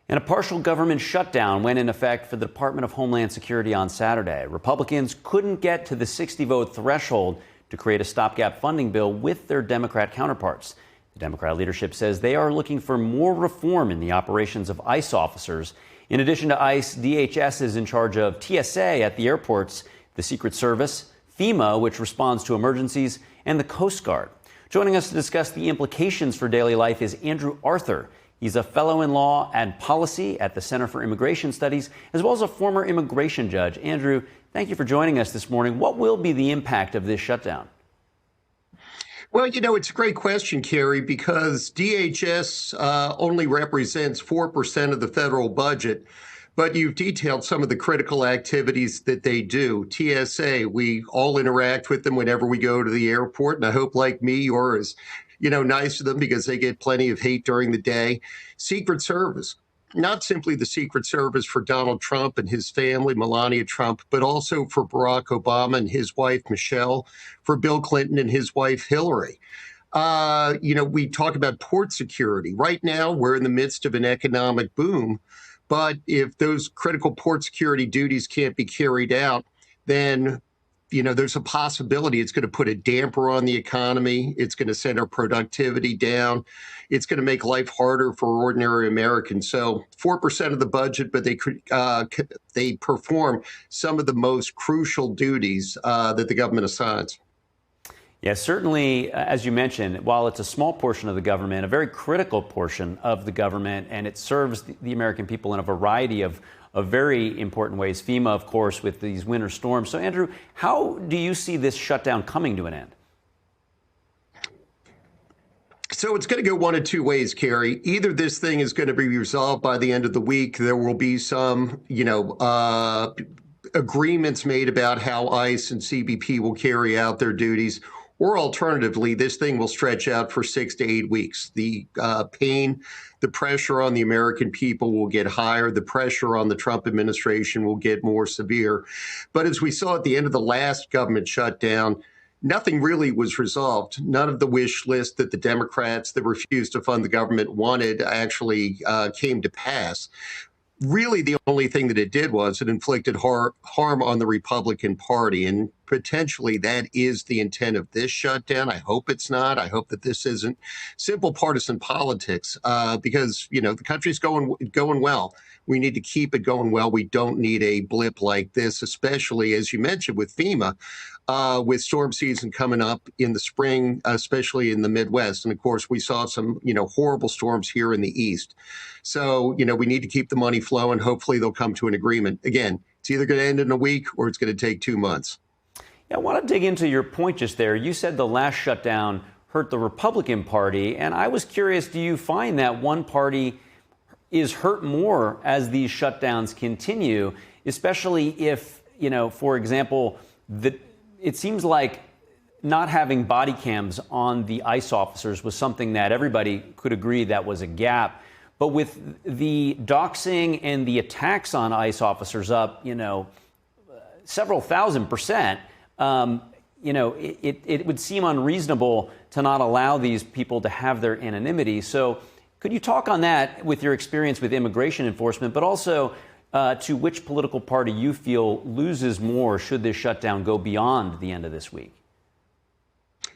And a partial government shutdown went in effect for the Department of Homeland Security on Saturday. Republicans couldn't get to the 60-vote threshold to create a stopgap funding bill with their Democrat counterparts. The Democrat leadership says they are looking for more reform in the operations of ICE officers. In addition to ICE, DHS is in charge of TSA at the airports, the Secret Service, FEMA, which responds to emergencies, and the Coast Guard. Joining us to discuss the implications for daily life is Andrew Arthur. He's a fellow in law and policy at the Center for Immigration Studies, as well as a former immigration judge. Andrew, thank you for joining us this morning. What will be the impact of this shutdown? Well, it's a great question, Kerry, because DHS only represents 4% of the federal budget, but you've detailed some of the critical activities that they do. TSA, we all interact with them whenever we go to the airport, and I hope, like me, you're as nice to them because they get plenty of hate during the day. Secret Service, not simply the Secret Service for Donald Trump and his family, Melania Trump, but also for Barack Obama and his wife, Michelle, for Bill Clinton and his wife, Hillary. We talk about port security. Right now, we're in the midst of an economic boom, but if those critical port security duties can't be carried out, then there's a possibility it's going to put a damper on the economy. It's going to send our productivity down. It's going to make life harder for ordinary Americans. So 4% of the budget, but they perform some of the most crucial duties that the government assigns. Yes, certainly, as you mentioned, while it's a small portion of the government, a very critical portion of the government, and it serves the American people in a variety of very important ways. FEMA, of course, with these winter storms. So, Andrew, how do you see this shutdown coming to an end? So it's going to go one of two ways, Kerry. Either this thing is going to be resolved by the end of the week. There will be some, agreements made about how ICE and CBP will carry out their duties. Or alternatively, this thing will stretch out for 6 to 8 weeks. The pain, the pressure on the American people will get higher. The pressure on the Trump administration will get more severe. But as we saw at the end of the last government shutdown, nothing really was resolved. None of the wish list that the Democrats that refused to fund the government wanted actually came to pass. Really, the only thing that it did was it inflicted harm on the Republican Party. And potentially that is the intent of this shutdown. I hope it's not. I hope that this isn't simple partisan politics because, the country's going well. We need to keep it going well. We don't need a blip like this, especially, as you mentioned, with FEMA, with storm season coming up in the spring, especially in the Midwest. And of course, we saw some, horrible storms here in the East. So, we need to keep the money flowing. Hopefully they'll come to an agreement. Again, it's either going to end in a week or it's going to take 2 months. Yeah, I want to dig into your point just there. You said the last shutdown hurt the Republican Party. And I was curious, do you find that one party is hurt more as these shutdowns continue, especially if, for example, it seems like not having body cams on the ICE officers was something that everybody could agree that was a gap. But with the doxing and the attacks on ICE officers up, several thousand%, it would seem unreasonable to not allow these people to have their anonymity. So could you talk on that with your experience with immigration enforcement, but also to which political party you feel loses more should this shutdown go beyond the end of this week?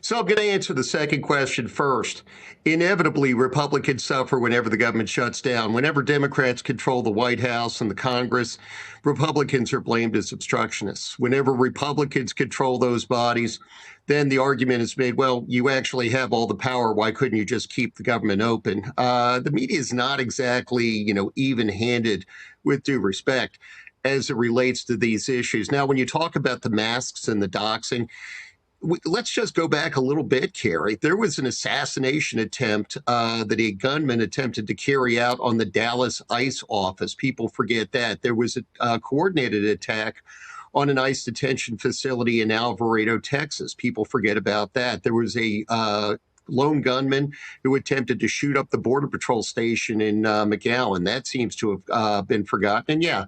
So I'm going to answer the second question first. Inevitably, Republicans suffer whenever the government shuts down. Whenever Democrats control the White House and the Congress, Republicans are blamed as obstructionists. Whenever Republicans control those bodies, then the argument is made, well, you actually have all the power. Why couldn't you just keep the government open? The media is not exactly, even-handed, with due respect, as it relates to these issues. Now, when you talk about the masks and the doxing, let's just go back a little bit, Kerry. There was an assassination attempt that a gunman attempted to carry out on the Dallas ICE office. People forget that. There was a coordinated attack on an ICE detention facility in Alvarado, Texas. People forget about that. There was a lone gunman who attempted to shoot up the Border Patrol station in McAllen. That seems to have been forgotten. And yeah,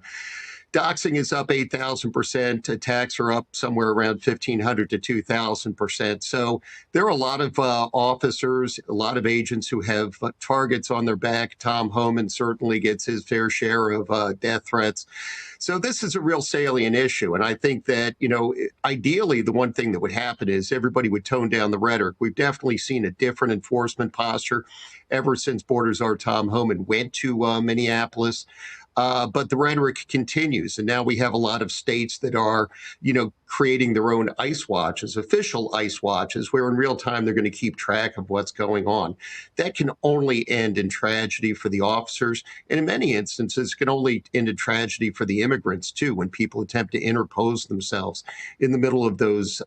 Doxing is up 8,000%. Attacks are up somewhere around 1,500 to 2,000%. So there are a lot of officers, a lot of agents who have targets on their back. Tom Homan certainly gets his fair share of death threats. So this is a real salient issue. And I think that, ideally, the one thing that would happen is everybody would tone down the rhetoric. We've definitely seen a different enforcement posture ever since Border Czar Tom Homan went to Minneapolis. But the rhetoric continues. And now we have a lot of states that are, creating their own ice watches, official ice watches, where in real time they're going to keep track of what's going on. That can only end in tragedy for the officers. And in many instances, it can only end in tragedy for the immigrants, too, when people attempt to interpose themselves in the middle of those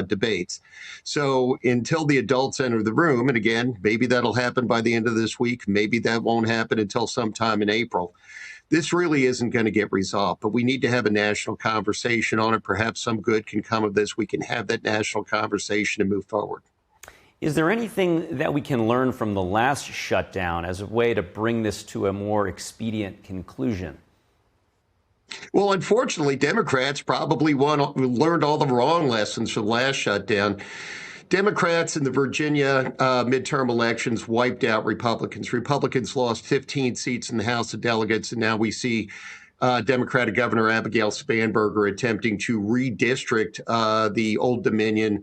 debates. So until the adults enter the room, and again, maybe that'll happen by the end of this week, maybe that won't happen until sometime in April. This really isn't going to get resolved, but we need to have a national conversation on it. Perhaps some good can come of this. We can have that national conversation and move forward. Is there anything that we can learn from the last shutdown as a way to bring this to a more expedient conclusion? Well, unfortunately, Democrats probably learned all the wrong lessons from the last shutdown. Democrats in the Virginia midterm elections wiped out Republicans. Republicans lost 15 seats in the House of Delegates, and now we see Democratic Governor Abigail Spanberger attempting to redistrict the Old Dominion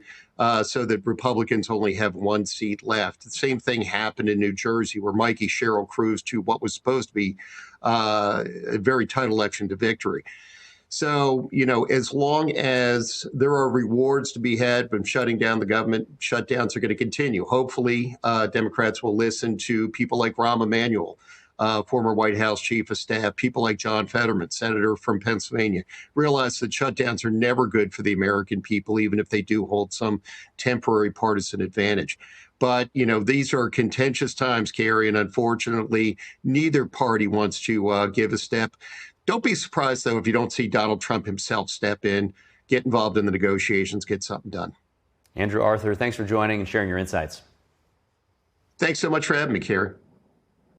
so that Republicans only have one seat left. The same thing happened in New Jersey, where Mikey Sherrill cruised to what was supposed to be a very tight election to victory. So, as long as there are rewards to be had from shutting down the government, shutdowns are going to continue. Hopefully, Democrats will listen to people like Rahm Emanuel, former White House chief of staff, people like John Fetterman, senator from Pennsylvania, realize that shutdowns are never good for the American people, even if they do hold some temporary partisan advantage. But, these are contentious times, Carrie, and unfortunately, neither party wants to give a step. Don't be surprised, though, if you don't see Donald Trump himself step in, get involved in the negotiations, get something done. Andrew Arthur, thanks for joining and sharing your insights. Thanks so much for having me, Carrie.